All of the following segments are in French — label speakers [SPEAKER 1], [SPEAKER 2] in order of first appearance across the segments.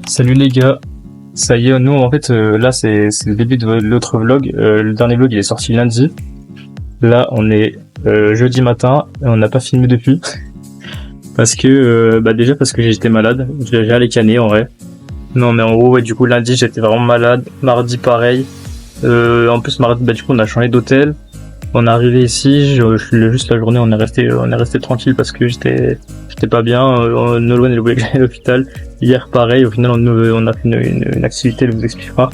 [SPEAKER 1] Salut les gars, ça y est, nous en fait là c'est le début de l'autre vlog. Le dernier vlog il est sorti lundi. Là on est jeudi matin et on n'a pas filmé depuis parce que déjà parce que j'étais malade, j'ai allé canner en vrai. Non mais en gros ouais, du coup lundi j'étais vraiment malade, mardi pareil. En plus mardi du coup on a changé d'hôtel. On est arrivé ici, juste la journée on est resté tranquille parce que j'étais pas bien. Nolwenn elle voulait que j'aille à l'hôpital. Hier pareil, au final on a fait une activité, elle vous expliquera.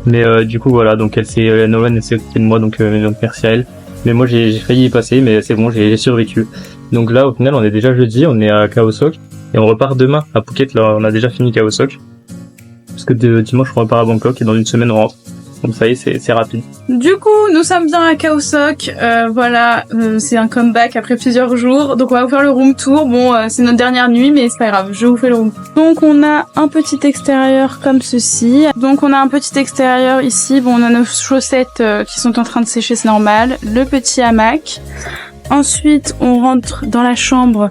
[SPEAKER 1] Mais du coup voilà, donc Nolwenn elle s'est occupée de moi, donc merci à elle. Mais moi j'ai failli y passer, mais c'est bon, j'ai survécu. Donc là au final on est déjà jeudi, on est à Kaosok et on repart demain à Phuket. Là on a déjà fini Kaosok parce que dimanche on repart à Bangkok et dans une semaine on rentre. Donc ça y est, c'est rapide.
[SPEAKER 2] Du coup, nous sommes bien à Kaosok. Voilà, c'est un comeback après plusieurs jours. Donc on va vous faire le room tour. Bon, c'est notre dernière nuit, mais c'est pas grave, je vous fais le room. Donc on a un petit extérieur comme ceci. Donc on a un petit extérieur ici. Bon, on a nos chaussettes qui sont en train de sécher, c'est normal. Le petit hamac. Ensuite, on rentre dans la chambre.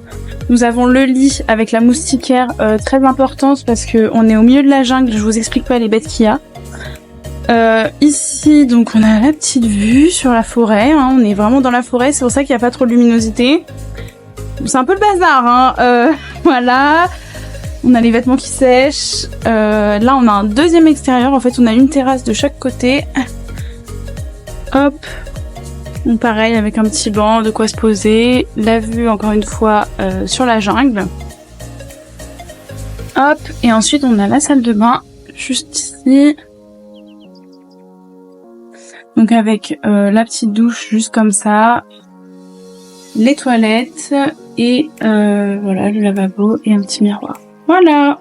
[SPEAKER 2] Nous avons le lit avec la moustiquaire, très importante parce que on est au milieu de la jungle. Je vous explique pas les bêtes qu'il y a. Ici, donc on a la petite vue sur la forêt, hein, on est vraiment dans la forêt, c'est pour ça qu'il n'y a pas trop de luminosité. C'est un peu le bazar, hein, voilà. On a les vêtements qui sèchent. Là, on a un deuxième extérieur, en fait, on a une terrasse de chaque côté. Hop. Donc pareil, avec un petit banc, de quoi se poser. La vue, encore une fois, sur la jungle. Hop. Et ensuite, on a la salle de bain, juste ici. Donc avec la petite douche juste comme ça, les toilettes et voilà le lavabo et un petit miroir. Voilà.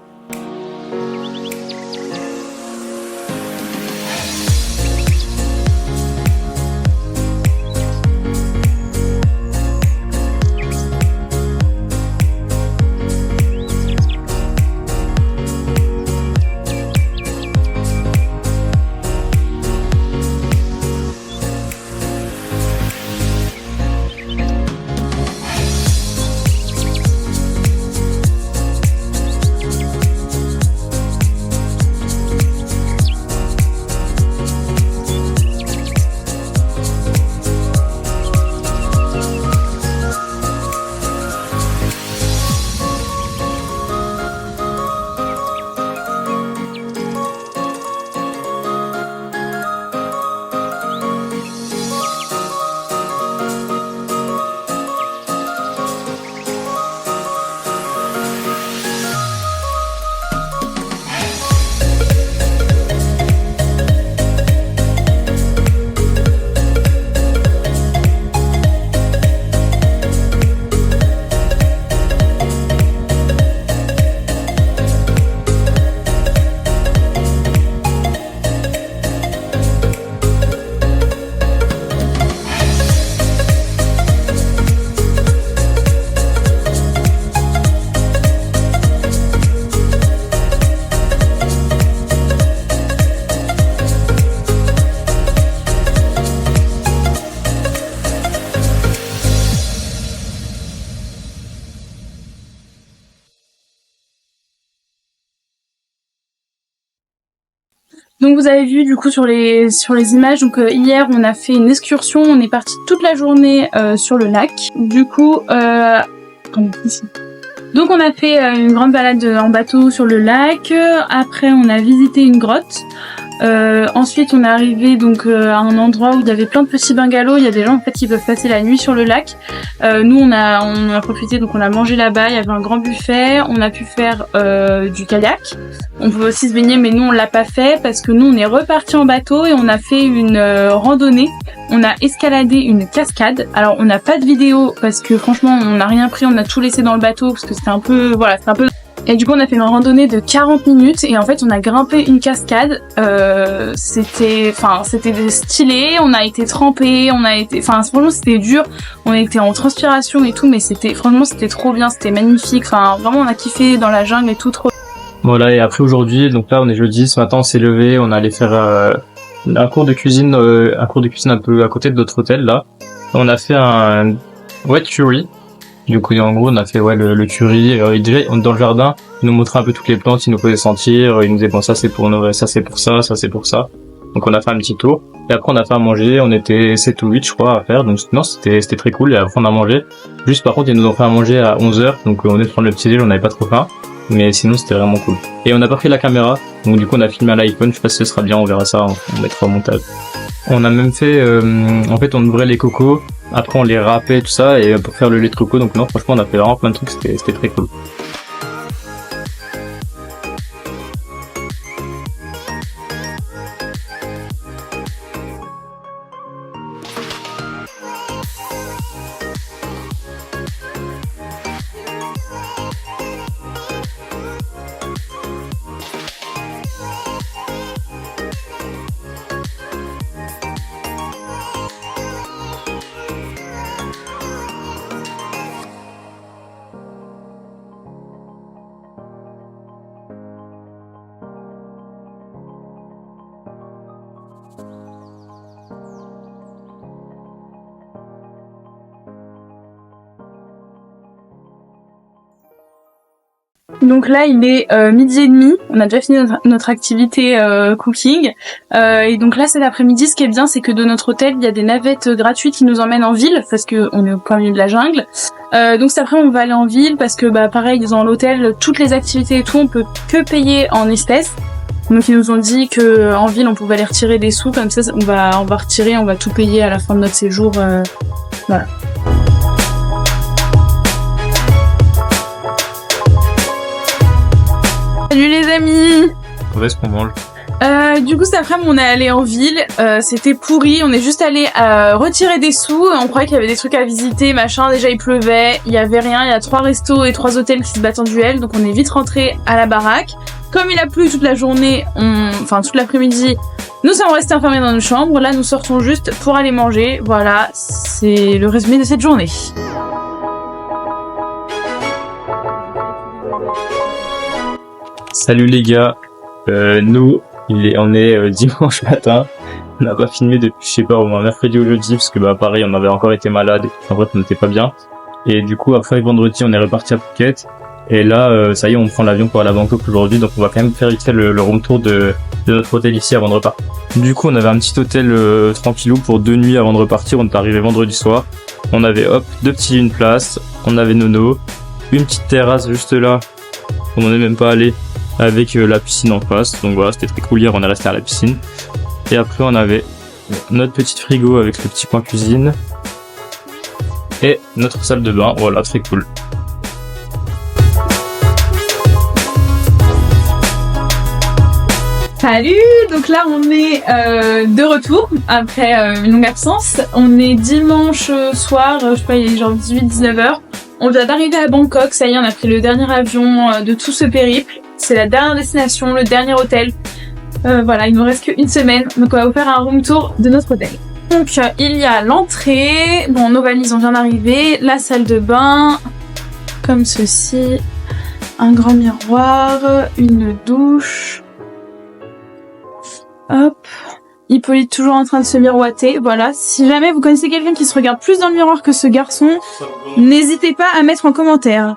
[SPEAKER 2] Donc vous avez vu du coup sur les images, donc hier on a fait une excursion, on est parti toute la journée sur le lac. Du coup, ici. Donc on a fait une grande balade en bateau sur le lac. Après on a visité une grotte. Ensuite on est arrivé donc à un endroit où il y avait plein de petits bungalows. Il y a des gens en fait qui peuvent passer la nuit sur le lac. Nous on a profité, donc on a mangé là-bas. Il y avait un grand buffet. On a pu faire du kayak. On pouvait aussi se baigner, mais nous on l'a pas fait parce que nous on est reparti en bateau et on a fait une randonnée. On a escaladé une cascade. Alors on n'a pas de vidéo parce que franchement on n'a rien pris. On a tout laissé dans le bateau parce que c'était un peu Et du coup on a fait une randonnée de 40 minutes et en fait on a grimpé une cascade. C'était stylé, on a été trempés, franchement c'était dur, on était en transpiration et tout, mais c'était trop bien, c'était magnifique, enfin vraiment on a kiffé dans la jungle et tout, trop.
[SPEAKER 1] Voilà, et après aujourd'hui, donc là on est jeudi, ce matin on s'est levé, on allait faire un cours de cuisine un peu à côté de notre hôtel là. On a fait un wet curry. Du coup en gros on a fait le curry, déjà dans le jardin Il nous montrait un peu toutes les plantes, il nous faisait sentir, il nous disait bon ça c'est pour nous, ça c'est pour ça, ça c'est pour ça. Donc on a fait un petit tour. Et après on a fait à manger, on était 7 ou 8 je crois à faire. Donc non c'était très cool et après on a mangé. Juste par contre ils nous ont fait à manger à 11h, donc on est de prendre le petit déj, on n'avait pas trop faim. Mais sinon c'était vraiment cool. Et on n'a pas pris la caméra, donc du coup on a filmé à l'iPhone, je sais pas si ce sera bien, on verra ça, on mettra au montage. On a même fait, en fait on ouvrait les cocos, après on les râpait tout ça et pour faire le lait de coco, donc non franchement on a fait vraiment plein de trucs, c'était très cool.
[SPEAKER 2] Donc là, il est 12h30. On a déjà fini notre activité cooking. Et donc là, cet après-midi, ce qui est bien, c'est que de notre hôtel, il y a des navettes gratuites qui nous emmènent en ville, parce que on est au plein milieu de la jungle. Donc cet après, on va aller en ville, parce que pareil, dans l'hôtel, toutes les activités et tout, on peut que payer en espèces. Donc ils nous ont dit que en ville, on pouvait aller retirer des sous, comme ça, on va retirer, on va tout payer à la fin de notre séjour. Voilà. Salut les amis!
[SPEAKER 1] Où est-ce qu'on mange?
[SPEAKER 2] Du coup, cet après-midi, on est allé en ville. C'était pourri. On est juste allé retirer des sous. On croyait qu'il y avait des trucs à visiter, machin. Déjà, il pleuvait. Il y avait rien. Il y a 3 restos et 3 hôtels qui se battent en duel. Donc, on est vite rentré à la baraque. Comme il a plu toute la journée, enfin toute l'après-midi, nous sommes restés enfermés dans nos chambres. Là, nous sortons juste pour aller manger. Voilà, c'est le résumé de cette journée.
[SPEAKER 1] Salut les gars, nous on est dimanche matin, on n'a pas filmé depuis je sais pas au moins mercredi ou jeudi parce que pareil on avait encore été malade, en bref on n'était pas bien et du coup après vendredi on est reparti à Phuket et là ça y est on prend l'avion pour aller à Bangkok aujourd'hui donc on va quand même faire vite fait le room tour de notre hôtel ici avant de repartir. Du coup on avait un petit hôtel tranquillou pour 2 nuits avant de repartir, on est arrivé vendredi soir, on avait hop 2 petits une place, on avait Nono, une petite terrasse juste là, on n'en est même pas allé. Avec la piscine en face, donc voilà c'était très cool, hier on est resté à la piscine et après on avait notre petite frigo avec le petit coin cuisine et notre salle de bain, voilà très cool.
[SPEAKER 2] Salut! Donc là on est de retour après une longue absence. On est dimanche soir, je sais pas, il est genre 18-19h. On vient d'arriver à Bangkok, ça y est on a pris le dernier avion de tout ce périple. C'est la dernière destination, le dernier hôtel. Voilà, il nous reste qu'une semaine, donc on va vous faire un room tour de notre hôtel. Donc il y a l'entrée, bon nos valises on vient d'arriver, la salle de bain, comme ceci, un grand miroir, une douche. Hop, Hippolyte toujours en train de se miroiter, voilà. Si jamais vous connaissez quelqu'un qui se regarde plus dans le miroir que ce garçon, n'hésitez pas à mettre en commentaire.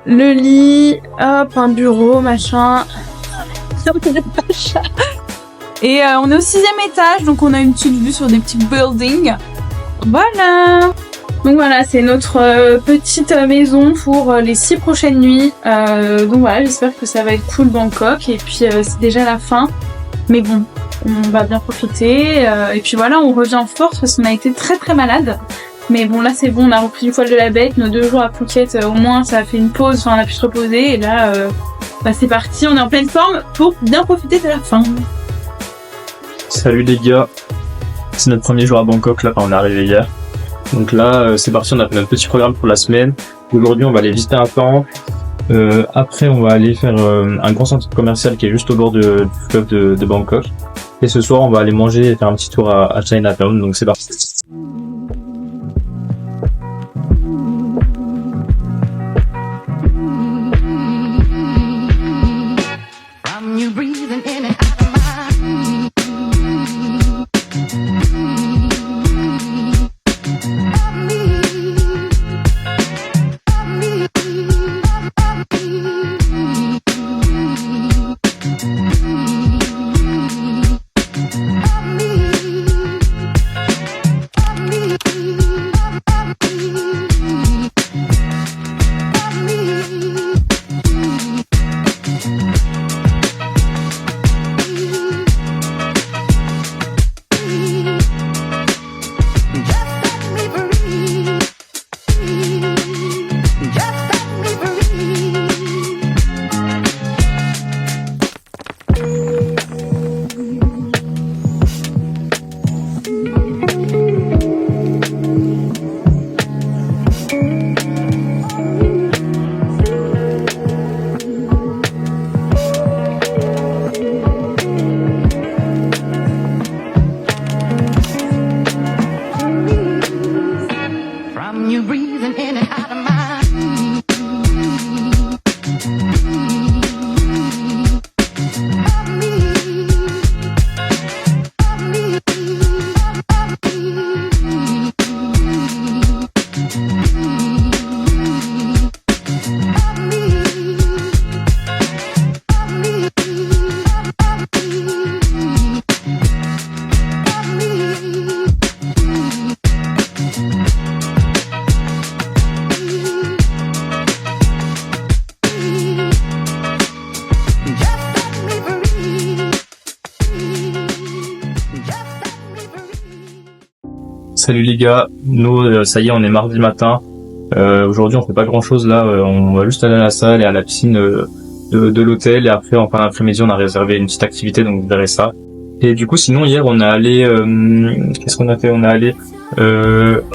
[SPEAKER 2] Le lit, hop, un bureau, machin. Et on est au 6e étage, donc on a une petite vue sur des petits buildings. Voilà. Donc voilà, c'est notre petite maison pour les 6 prochaines nuits. Donc voilà, j'espère que ça va être cool Bangkok. Et puis c'est déjà la fin. Mais bon, on va bien profiter. Et puis voilà, on revient en force parce qu'on a été très très malade. Mais bon, là c'est bon, on a repris du poil de la bête. Nos 2 jours à Phuket, au moins ça a fait une pause, enfin on a pu se reposer. Et là, c'est parti, on est en pleine forme pour bien profiter de la fin.
[SPEAKER 1] Salut les gars, c'est notre premier jour à Bangkok, là, quand on est arrivé hier. Donc là, c'est parti, on a fait notre petit programme pour la semaine. Aujourd'hui, on va aller visiter un temple. Après, on va aller faire un grand centre commercial qui est juste au bord du fleuve de Bangkok. Et ce soir, on va aller manger et faire un petit tour à Chinatown. Donc c'est parti. Salut les gars, nous ça y est on est mardi matin. Aujourd'hui on fait pas grand chose là, on va juste aller à la salle et à la piscine de l'hôtel et après en fin d'après-midi on a réservé une petite activité donc vous verrez ça. Et du coup sinon hier on est allé, qu'est-ce qu'on a fait? On est allé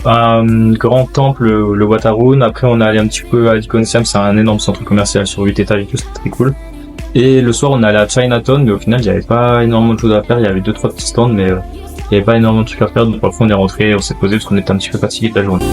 [SPEAKER 1] à un grand temple, le Wataroon, après on est allé un petit peu à l'Iconsiam, c'est un énorme centre commercial sur 8 étages et tout, c'était très cool. Et le soir on est allé à Chinatown mais au final il y avait pas énormément de choses à faire, il y avait 2-3 petits stands mais il y avait pas énormément de trucs à faire, donc parfois on est rentré, on s'est posé parce qu'on était un petit peu fatigué de la journée.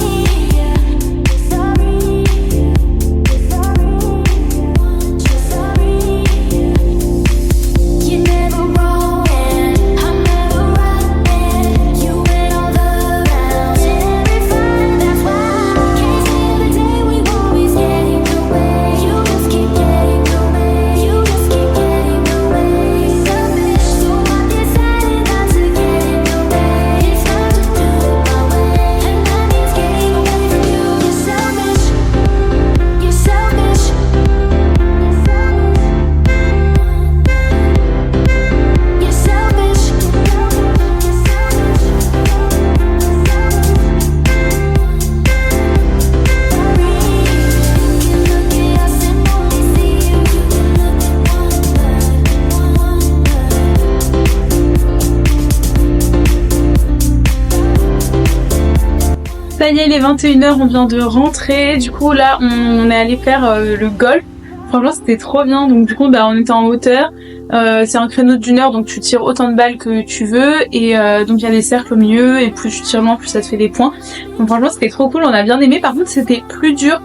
[SPEAKER 2] Ça y est, il est 21h, on vient de rentrer. Du coup, là, on est allé faire le golf. Franchement, c'était trop bien. Donc, du coup, on était en hauteur. C'est un créneau d'1 heure, donc tu tires autant de balles que tu veux. Et donc, il y a des cercles au milieu. Et plus tu tires loin, plus ça te fait des points. Donc, franchement, c'était trop cool. On a bien aimé. Par contre, c'était plus dur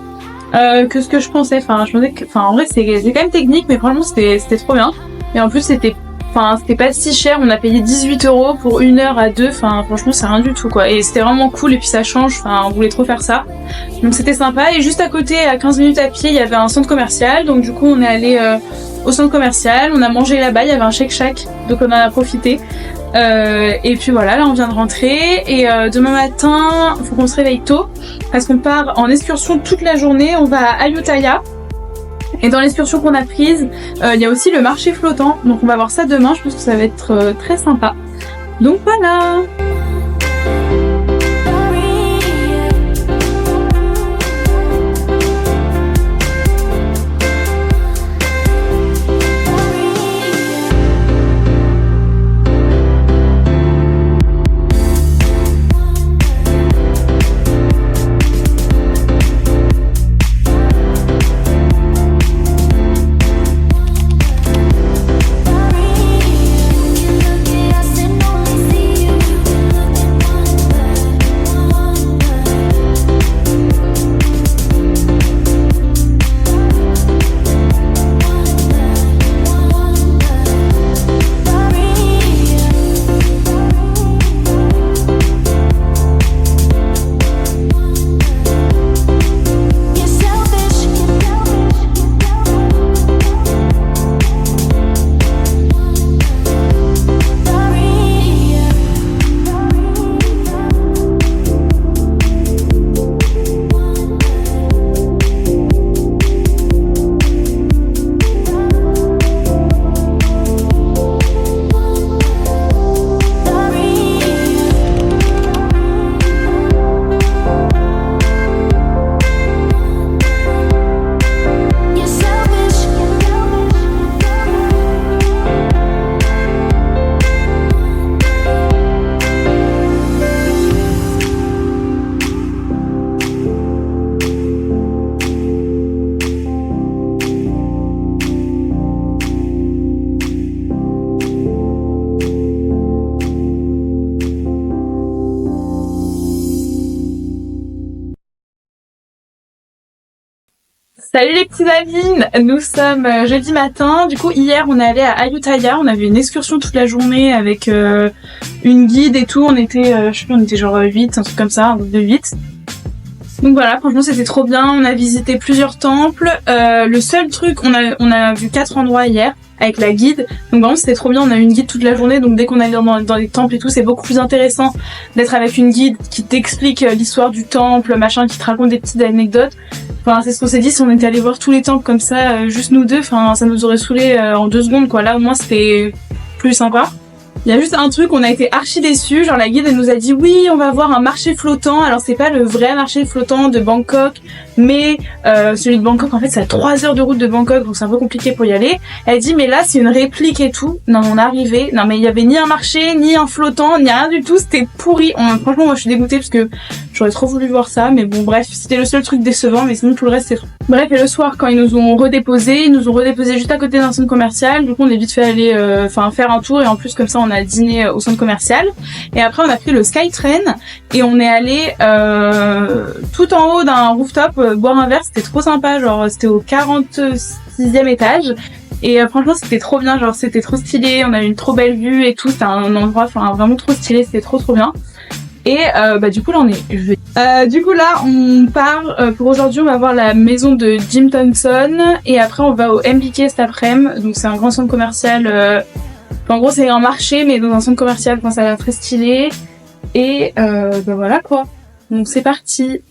[SPEAKER 2] que ce que je pensais. Enfin, je pensais que, en vrai, c'est quand même technique, mais franchement, c'était trop bien. Et en plus, c'était pas si cher, on a payé 18 € pour 1 heure à 2, enfin franchement c'est rien du tout quoi, et c'était vraiment cool, et puis ça change, enfin on voulait trop faire ça, donc c'était sympa. Et juste à côté, à 15 minutes à pied, il y avait un centre commercial, donc du coup on est allé au centre commercial, on a mangé là-bas, il y avait un Shake Shack, donc on en a profité, et puis voilà, là on vient de rentrer, et demain matin, faut qu'on se réveille tôt, parce qu'on part en excursion toute la journée, on va à Ayutthaya. Et dans l'excursion qu'on a prise, il y a aussi le marché flottant, donc on va voir ça demain, je pense que ça va être très sympa. Donc voilà. Salut les petits amis, nous sommes jeudi matin. Du coup hier on est allé à Ayutthaya, on avait une excursion toute la journée avec une guide et tout. On était, je sais plus, on était genre 8, un truc comme ça, un groupe de 8. Donc voilà, franchement c'était trop bien, on a visité plusieurs temples. Le seul truc, on a vu 4 endroits hier avec la guide. Donc vraiment c'était trop bien, on a eu une guide toute la journée, donc dès qu'on allait dans les temples et tout, c'est beaucoup plus intéressant d'être avec une guide qui t'explique l'histoire du temple, machin, qui te raconte des petites anecdotes. Enfin c'est ce qu'on s'est dit, si on était allé voir tous les temples comme ça, juste nous deux, enfin ça nous aurait saoulé en 2 secondes quoi. Là au moins c'était plus sympa. Il y a juste un truc, on a été archi déçus, genre la guide elle nous a dit oui on va voir un marché flottant, alors c'est pas le vrai marché flottant de Bangkok, mais celui de Bangkok en fait c'est à 3 heures de route de Bangkok donc c'est un peu compliqué pour y aller. Elle dit mais là c'est une réplique et tout, non on est arrivé, non mais il y avait ni un marché, ni un flottant, ni rien du tout, c'était pourri, franchement moi je suis dégoûtée parce que j'aurais trop voulu voir ça, mais bon bref c'était le seul truc décevant mais sinon tout le reste c'est trop. Bref et le soir quand ils nous ont redéposé juste à côté d'un centre commercial, du coup on est vite fait aller faire un tour et en plus comme ça on a dîné au centre commercial et après on a pris le Skytrain et on est allé tout en haut d'un rooftop boire un verre, c'était trop sympa, genre c'était au 46e étage et franchement c'était trop bien, genre c'était trop stylé, on a eu une trop belle vue et tout, c'était un endroit vraiment trop stylé, c'était trop bien. Et du coup là on est du coup là on part pour aujourd'hui, on va voir la maison de Jim Thompson et après on va au MBK cet après-midi, donc c'est un grand centre commercial en gros c'est un marché mais dans un centre commercial, ça a l'air très stylé et voilà quoi, donc c'est parti.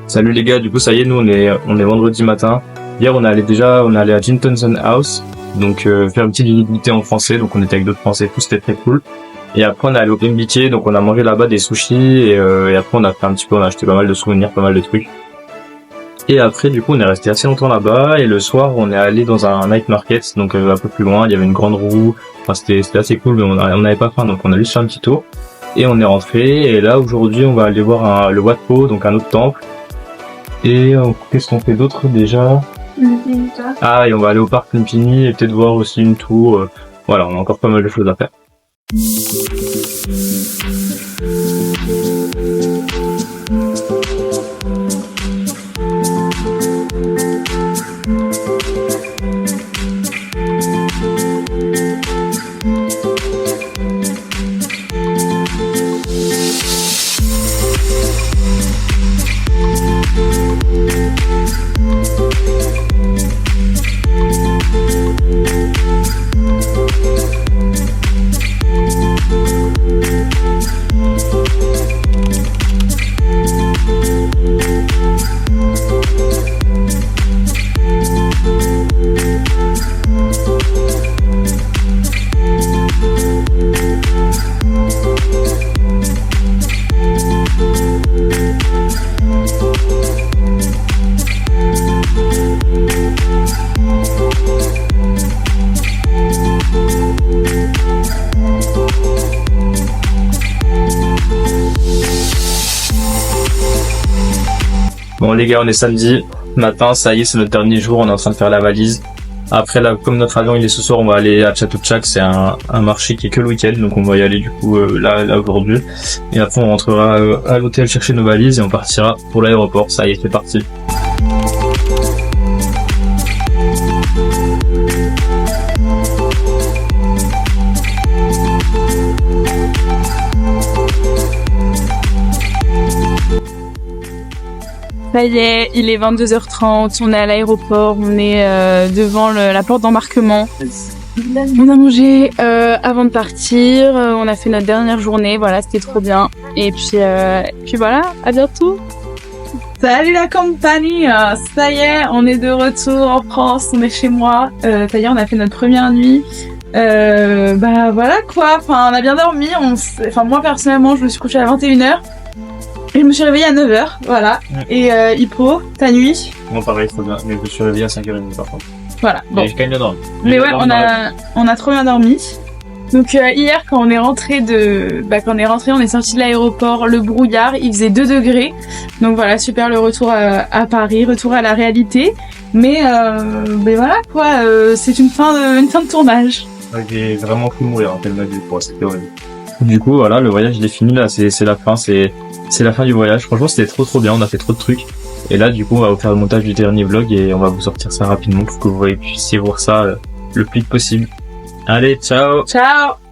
[SPEAKER 1] Salut les gars, du coup ça y est, nous on est vendredi matin. Hier on est allé à Jim Thompson House, donc faire une petite visibilité en français, donc on était avec d'autres français, tout c'était très cool. Et après on est allé au MBK, donc on a mangé là-bas des sushis et après on a fait on a acheté pas mal de souvenirs, pas mal de trucs. Et après du coup on est resté assez longtemps là-bas et le soir on est allé dans un night market, donc un peu plus loin, il y avait une grande roue, c'était assez cool mais on n'avait pas faim donc on a juste fait un petit tour. Et on est rentré et là aujourd'hui on va aller voir le Wat Po, donc un autre temple. Et qu'est-ce qu'on fait d'autre déjà? Ah, et on va aller au parc Lumpini et peut-être voir aussi une tour. Voilà, on a encore pas mal de choses à faire. Bon les gars, on est samedi matin, ça y est, c'est notre dernier jour, on est en train de faire la valise. Après là, comme notre avion il est ce soir, on va aller à Chatuchak, c'est un marché qui est que le week-end, donc on va y aller du coup là aujourd'hui. Et après on rentrera à l'hôtel chercher nos valises et on partira pour l'aéroport, ça y est, c'est parti.
[SPEAKER 2] Ça y est, il est 22h30, on est à l'aéroport, on est devant la porte d'embarquement. On a mangé avant de partir, on a fait notre dernière journée, voilà, c'était trop bien. Et puis voilà, à bientôt. Salut la compagnie, ça y est, on est de retour en France, on est chez moi. Ça y est, on a fait notre première nuit. Bah voilà quoi, enfin on a bien dormi, moi personnellement je me suis couchée à 21h. Et je me suis réveillée à 9h, voilà. Et Hippo, ta nuit?
[SPEAKER 1] Moi pareil, trop bien, mais je me suis réveillé à 5h30 par contre.
[SPEAKER 2] Voilà, bon.
[SPEAKER 1] Mais j'ai quand même bien dormi.
[SPEAKER 2] Mais ouais, on a trop bien dormi. Donc hier quand on est rentré, on est sorti de l'aéroport, le brouillard, il faisait 2 degrés. Donc voilà, super le retour à Paris, retour à la réalité. Mais voilà quoi, c'est une fin de tournage.
[SPEAKER 1] J'ai vraiment pu mourir en tellement de fois, c'était horrible. Du coup, voilà, le voyage il est fini là, c'est la fin, c'est la fin du voyage. Franchement, c'était trop bien, on a fait trop de trucs. Et là, du coup, on va vous faire le montage du dernier vlog et on va vous sortir ça rapidement pour que vous puissiez voir ça le plus vite possible. Allez, ciao!
[SPEAKER 2] Ciao!